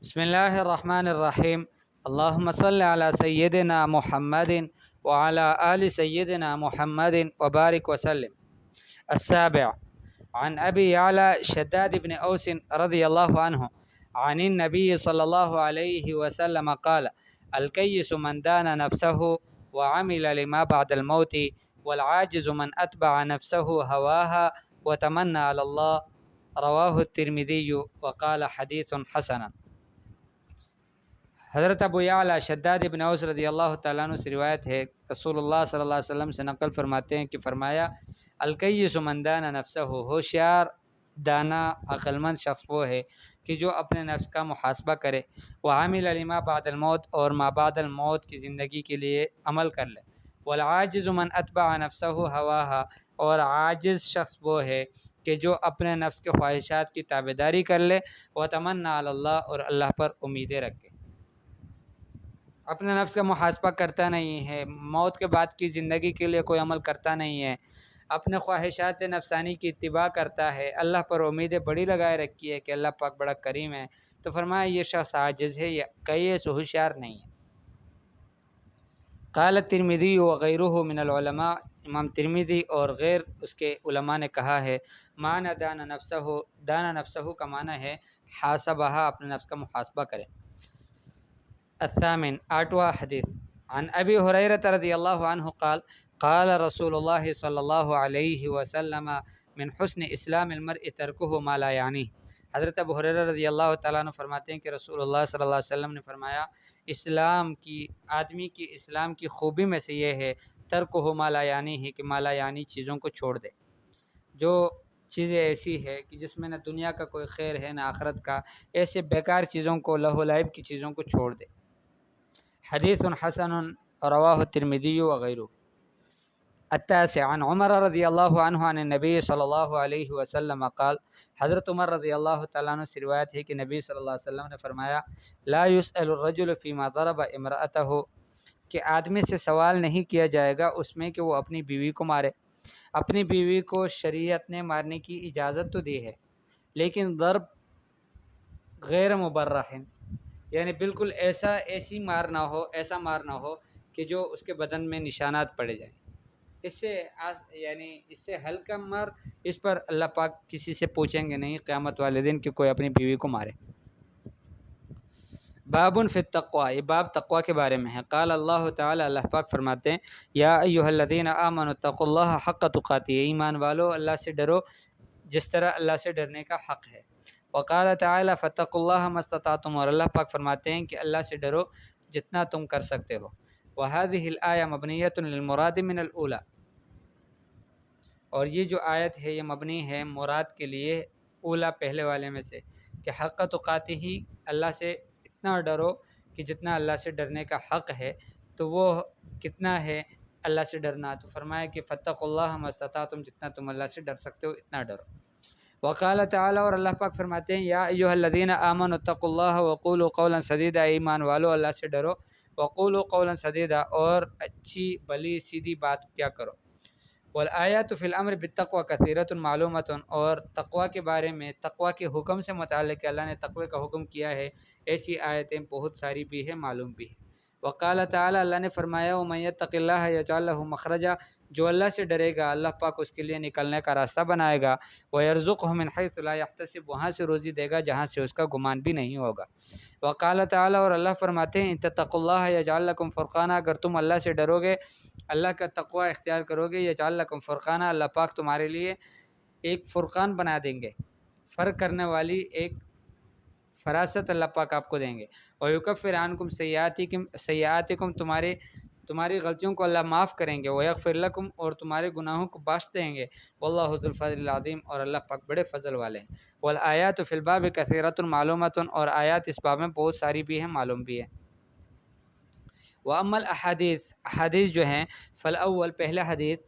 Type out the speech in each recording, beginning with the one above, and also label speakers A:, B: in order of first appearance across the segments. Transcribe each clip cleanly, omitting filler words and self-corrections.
A: بسم الله الرحمن الرحيم. اللهم صل على سيدنا محمد وعلى آل سيدنا محمد وبارك وسلم. السابع، عن أبي يعلى شداد بن أوس رضي الله عنه عن النبي صلى الله عليه وسلم قال: الكيس من دان نفسه وعمل لما بعد الموت، والعاجز من أتبع نفسه هواها وتمنى على الله. رواه الترمذي وقال حديث حسن. حضرت ابو یعلا شداد ابن اوس رضی اللہ تعالیٰ عنہ سے روایت ہے، رسول اللہ صلی اللہ علیہ وسلم سے نقل فرماتے ہیں کہ فرمایا: الکیس من دان نفسہ، ہوشیار دانا عقلمند شخص وہ ہے کہ جو اپنے نفس کا محاسبہ کرے، وعامل لما بعد الموت، اور ما بعد الموت کی زندگی کے لیے عمل کر لے، والعاجز من اتبع نفسہ ہواہا، اور عاجز شخص وہ ہے کہ جو اپنے نفس کے خواہشات کی تابعداری کر لے، وتمنى علی اللہ، اور اللہ پر امیدیں رکھے، اپنے نفس کا محاسبہ کرتا نہیں ہے، موت کے بعد کی زندگی کے لیے کوئی عمل کرتا نہیں ہے، اپنے خواہشات نفسانی کی اتباع کرتا ہے، اللہ پر امیدیں بڑی لگائے رکھی ہے کہ اللہ پاک بڑا کریم ہے، تو فرمایا یہ شخص عاجز ہے، یہ کیس ہوشیار نہیں ہے۔ قال الترمذی وغیرہ من العلماء، امام ترمذی اور غیر اس کے علماء نے کہا ہے، معنی دانا نفسہ کا معنی ہے حاسبہا، اپنے نفس کا محاسبہ کرے۔ الثامن، آٹھواں حدیث، عن ابی ہریرہ رضی اللہ عنہ قال: قال رسول اللہ صلی اللہ علیہ وسلم: من حسن اسلام المرء ترکہ ما لا یعنی۔ حضرت ابو ہریرہ رضی اللہ تعالیٰ عنہ فرماتے ہیں کہ رسول اللہ صلی اللہ علیہ وسلم نے فرمایا، آدمی کی اسلام کی خوبی میں سے یہ ہے ترکہ ما لا یعنی ہے، کہ ما لا یعنی چیزوں کو چھوڑ دے، جو چیزیں ایسی ہے کہ جس میں نہ دنیا کا کوئی خیر ہے نہ آخرت کا، ایسے بیکار چیزوں کو، لہو و لعب کی چیزوں کو چھوڑ دے۔ حدیث حسن رواہ الترمذی وغیرہ۔ التاسع، عن عمر رضی اللہ عنہ عن النبی صلی اللہ علیہ وسلم قال، حضرت عمر رضی اللہ تعالیٰ عنہ سے روایت ہے کہ نبی صلی اللہ علیہ وسلم نے فرمایا: لا يسأل الرجل فيما ضرب امرأته، کہ آدمی سے سوال نہیں کیا جائے گا اس میں کہ وہ اپنی بیوی کو مارے۔ اپنی بیوی کو شریعت نے مارنے کی اجازت تو دی ہے، لیکن ضرب غیر مبرح، یعنی بالکل ایسی مار نہ ہو، ایسا مار نہ ہو کہ جو اس کے بدن میں نشانات پڑے جائیں۔ اس سے ہلکا مار، اس پر اللہ پاک کسی سے پوچھیں گے نہیں قیامت والے دن کہ کوئی اپنی بیوی کو مارے۔ باب فی التقوی، یہ باب تقوی کے بارے میں ہے۔ قال اللہ تعالی، اللہ پاک فرماتے ہیں: یا ایھا الذین آمنوا اتقوا اللہ حق تقاتہ، ایمان والو اللہ سے ڈرو جس طرح اللہ سے ڈرنے کا حق ہے۔ وقال تعالی فاتقوا اللہ ما استطعتم، اور اللہ پاک فرماتے ہیں کہ اللہ سے ڈرو جتنا تم کر سکتے ہو۔ وهذه الآیہ مبنیۃ للمراد من الاولی، اور یہ جو آیت ہے یہ مبنی ہے مراد کے لیے اولا، پہلے والے میں سے، کہ حق تقاتہ ہی، اللہ سے اتنا ڈرو کہ جتنا اللہ سے ڈرنے کا حق ہے، تو وہ کتنا ہے اللہ سے ڈرنا؟ تو فرمایا کہ فاتقوا اللہ ما استطعتم، جتنا تم اللہ سے ڈر سکتے ہو اتنا ڈرو۔ وقال تعالی، اور اللہ پاک فرماتے ہیں: یا ایھا الذین آمنوا اتقوا اللہ وقولوا قولا سدیدا، ایمان والو اللہ سے ڈرو، وقولوا قولا سدیدا، اور اچھی بلی سیدھی بات کیا کرو۔ والآیات فی الامر بالتقوی کثیرۃ معلومۃ، اور تقوی کے بارے میں، تقوی کے حکم سے متعلق کہ اللہ نے تقوی کا حکم کیا ہے، ایسی آیتیں بہت ساری بھی ہیں، معلوم بھی ہیں۔ وقال تعالی، اللہ نے فرمایا: ومن یتق اللہ یجعل له مخرجا، جو اللہ سے ڈرے گا اللہ پاک اس کے لیے نکلنے کا راستہ بنائے گا، ویرزقہ من حیث لا یحتسب، وہاں سے روزی دے گا جہاں سے اس کا گمان بھی نہیں ہوگا۔ وقال تعالی، اور اللہ فرماتے ہیں: ان تتقوا اللہ یجعل لکم فرقانا، اگر تم اللہ سے ڈرو گے، اللہ کا تقوی اختیار کرو گے، یجعل لکم فرقانا، اللہ پاک تمہارے لیے ایک فرقان بنا دیں گے، فرق کرنے والی ایک فراست اللہ پاک آپ کو دیں گے۔ وَيُكَفِّرْ عَنْكُمْ سَيِّئَاتِكُمْ، تمہاری غلطیوں کو اللہ معاف کریں گے۔ وَيَغْفِرْ لَكُمْ، اور تمہارے گناہوں کو بخش دیں گے۔ وَاللَّهُ ذُو الْفَضْلِ الْعَظِيمِ، اور اللہ پاک بڑے فضل والے ہیں۔ وَالْآيَاتُ فِي الْبَابِ كَثِيرَةٌ مَعْلُومَةٌ، اور آیات اس باب میں بہت ساری بھی ہیں، معلوم بھی ہیں۔ وَأَمَّا الْأَحَادِيث، احادیث جو ہیں، فالأول، پہلا حدیث،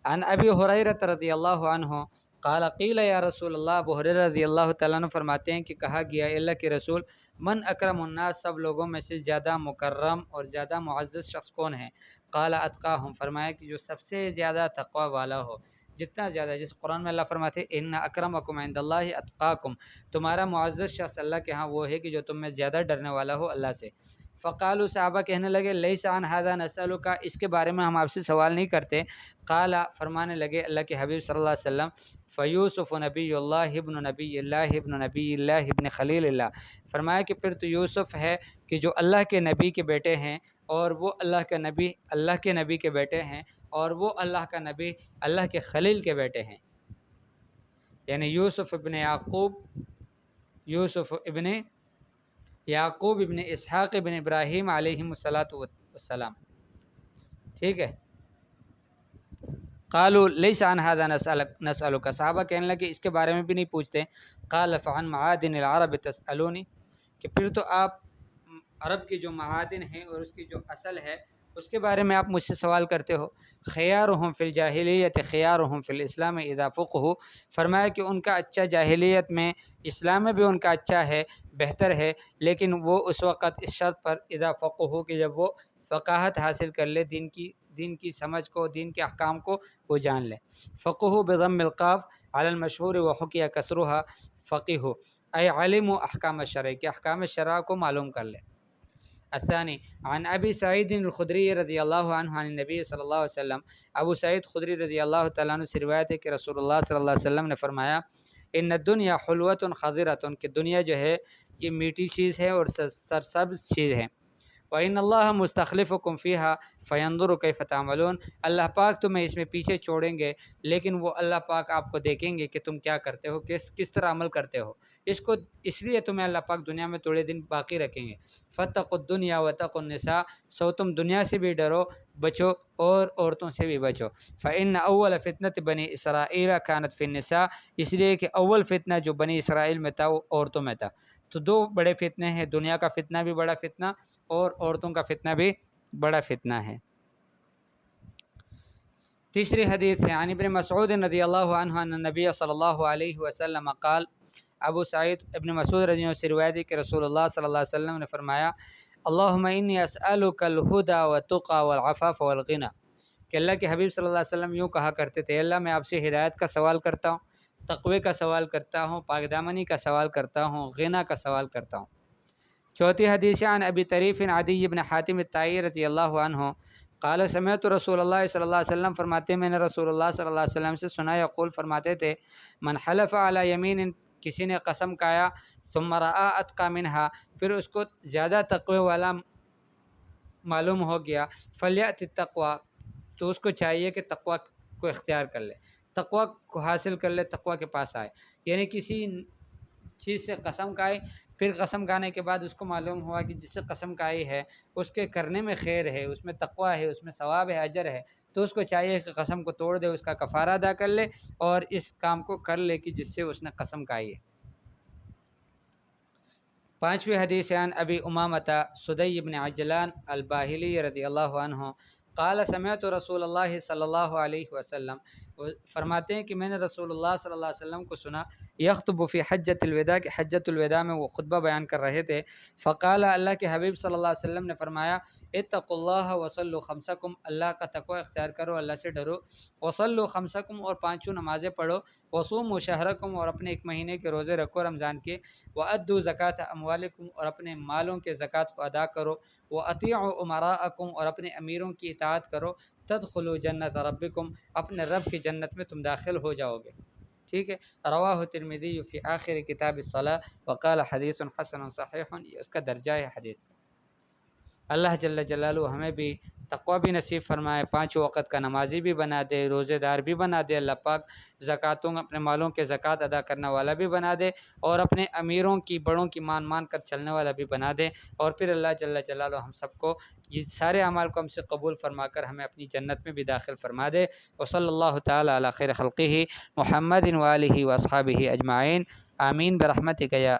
A: عن ابی ہریرہ رضی اللہ عنہ قال قیل یا رسول اللہ، ابو ہریرہ رضی اللہ تعالیٰ عنہ فرماتے ہیں کہ کہا گیا اللہ کے رسول، من اکرم الناس، سب لوگوں میں سے زیادہ مکرم اور زیادہ معزز شخص کون ہے؟ قال اتقاہم، فرمایا کہ جو سب سے زیادہ تقوی والا ہو، جتنا زیادہ، جس قرآن میں اللہ فرماتے ہیں ان اکرمکم عند اللہ اتقاکم، تمہارا معزز شخص اللہ کے ہاں وہ ہے کہ جو تم میں زیادہ ڈرنے والا ہو اللہ سے۔ فقالوا، صحابہ کہنے لگے لیس عن ھذا نسألک، اس کے بارے میں ہم آپ سے سوال نہیں کرتے۔ قال، فرمانے لگے اللہ کے حبیب صلی اللہ علیہ وسلم، فیوسف نبی اللہ ابن نبی اللہ ابن نبی اللہ ابن خلیل اللہ، فرمایا کہ پھر تو یوسف ہے کہ جو اللہ کے نبی کے بیٹے ہیں، اور وہ اللہ کے نبی کے بیٹے ہیں، اور وہ اللہ کا نبی اللہ کے خلیل کے بیٹے ہیں، یعنی یوسف ابن یعقوب ابن اسحاق ابن ابراہیم علیہم الصلاۃ والسلام، ٹھیک ہے۔ قالوا لیس عن ھذا نسألک، صحابہ کہنے لگے اس کے بارے میں بھی نہیں پوچھتے۔ قال فعن معادن العرب تسألونی، کہ پھر تو آپ عرب کی جو معادن ہیں اور اس کی جو اصل ہے اس کے بارے میں آپ مجھ سے سوال کرتے ہو۔ خیارہم فی الجاہلیت خیارہم فی الاسلام اذا فقہوا، فرمایا کہ ان کا اچھا جاہلیت میں، اسلام میں بھی ان کا اچھا ہے، بہتر ہے، لیکن وہ اس وقت اس شرط پر اذا فقہوا کہ جب وہ فقاہت حاصل کر لے، دین کی سمجھ کو، دین کے احکام کو وہ جان لے۔ فقہوا بضم القاف علی المشہور وحکی کسرها فقہوا، اے علموا احکام الشرع، کہ احکام شرع کو معلوم کر لے۔ الثانی عن ابی سعید الخدری رضی اللہ عنہ عن النبی صلی اللہ علیہ وسلم، ابو سعید خدری رضی اللہ تعالیٰ عنہ سے روایت ہے کہ رسول اللہ صلی اللہ علیہ وسلم نے فرمایا، ان الدنیا حلوۃ خضرۃ، کہ دنیا جو ہے یہ میٹھی چیز ہے اور سرسبز چیز ہے۔ وَإِنَّ اللَّهَ مُسْتَخْلِفُكُمْ فِيهَا فَيَنْظُرُ كَيْفَ تَعْمَلُونَ، اللہ پاک تمہیں اس میں پیچھے چھوڑیں گے، لیکن وہ اللہ پاک آپ کو دیکھیں گے کہ تم کیا کرتے ہو، کس طرح عمل کرتے ہو۔ اس لیے تمہیں اللہ پاک دنیا میں تھوڑے دن باقی رکھیں گے۔ فَاتَّقُوا الدُّنْيَا وَاتَّقُوا النِّسَاءَ، سو تم دنیا سے بھی ڈرو، بچو، اور عورتوں سے بھی بچو۔ فَإِنَّ أَوَّلَ فِتْنَةِ بَنِي إِسْرَائِيلَ كَانَتْ فِي النِّسَاء، اس لیے کہ اول فتنہ جو بنی اسرائیل میں تھا وہ عورتوں میں تھا۔ تو دو بڑے فتنے ہیں، دنیا کا فتنہ بھی بڑا فتنہ، اور عورتوں کا فتنہ بھی بڑا فتنہ ہے۔ تیسری حدیث ہے عن ابن مسعود رضی اللہ عنہ ان النبی صلی اللہ علیہ وسلم قال، ابو سعید ابن مسعود رضی اللہ عنہ سے روایت ہے کہ رسول اللہ صلی اللہ علیہ وسلم نے فرمایا، اللہم انی اسألک الہدی والتقی والعفاف والغنی، کہ اللہ کے حبیب صلی اللہ علیہ وسلم یوں کہا کرتے تھے، اللہ میں آپ سے ہدایت کا سوال کرتا ہوں، تقوی کا سوال کرتا ہوں، پاک دامنی کا سوال کرتا ہوں، غنا کا سوال کرتا ہوں۔ چوتھی حدیث عن ابی طریف عدی بن حاتم الطائی رضی اللہ عنہ قال سمعت رسول اللہ صلی اللہ علیہ وسلم، فرماتے ہیں میں نے رسول اللہ صلی اللہ علیہ وسلم سے سنا، یقول فرماتے تھے، من حلف علی یمین، کسی نے قسم کھایا، ثم رأى اتقى منها، پھر اس کو زیادہ تقوی والا معلوم ہو گیا، فلیأت التقوی، تو اس کو چاہیے کہ تقوی کو اختیار کر لے، تقوی کو حاصل کر لے، تقوی کے پاس آئے۔ یعنی کسی چیز سے قسم کھائے، پھر قسم کھانے کے بعد اس کو معلوم ہوا کہ جس سے قسم کھائی ہے اس کے کرنے میں خیر ہے، اس میں تقوی ہے، اس میں ثواب ہے، اجر ہے، تو اس کو چاہیے کہ قسم کو توڑ دے، اس کا کفارہ ادا کر لے، اور اس کام کو کر لے کہ جس سے اس نے قسم کھائی ہے۔ پانچویں حدیث عن ابی امامۃ سدی بن عجلان الباہلی رضی اللہ عنہ قال سمعت رسول اللہ صلی اللہ علیہ وسلم، فرماتے ہیں کہ میں نے رسول اللہ صلی اللہ علیہ وسلم کو سنا، یخطب فی حجۃ الوداع، کہ حجۃ الوداع میں وہ خطبہ بیان کر رہے تھے۔ فقال، اللہ کے حبیب صلی اللہ علیہ وسلم نے فرمایا، اتقوا اللہ وصلوا خمسکم، اللہ کا تقوی اختیار کرو، اللہ سے ڈرو، وصلوا خمسکم، اور پانچوں نمازیں پڑھو، وصوموا شہرکم، اور اپنے ایک مہینے کے روزے رکھو رمضان کے، وادوا زکاۃ اموالکم، اور اپنے مالوں کے زکوٰۃ کو ادا کرو، واطیعوا امراءکم، اور اپنے امیروں کی اطاعت کرو، تدخلوا جنت ربکم، اپنے رب کی جنت میں تم داخل ہو جاؤ گے، ٹھیک ہے۔ رواہ ترمذی فی آخر کتاب الصلاۃ وقال حدیث حسن صحیح، یہ اس کا درجہ ہے حدیث۔ اللہ جل جلالہ ہمیں بھی تقوی بھی نصیب فرمائے، پانچ وقت کا نمازی بھی بنا دے، روزے دار بھی بنا دے، اللہ پاک زکاتوں، اپنے مالوں کے زکوٰۃ ادا کرنے والا بھی بنا دے، اور اپنے امیروں کی، بڑوں کی مان کر چلنے والا بھی بنا دے، اور پھر اللہ جل جلالہ ہم سب کو یہ سارے اعمال کو ہم سے قبول فرما کر ہمیں اپنی جنت میں بھی داخل فرما دے۔ وصلی اللہ تعالی علی خیر خلقہ محمد وآلہ واصحابہ اجمعین، آمین برحمتک یا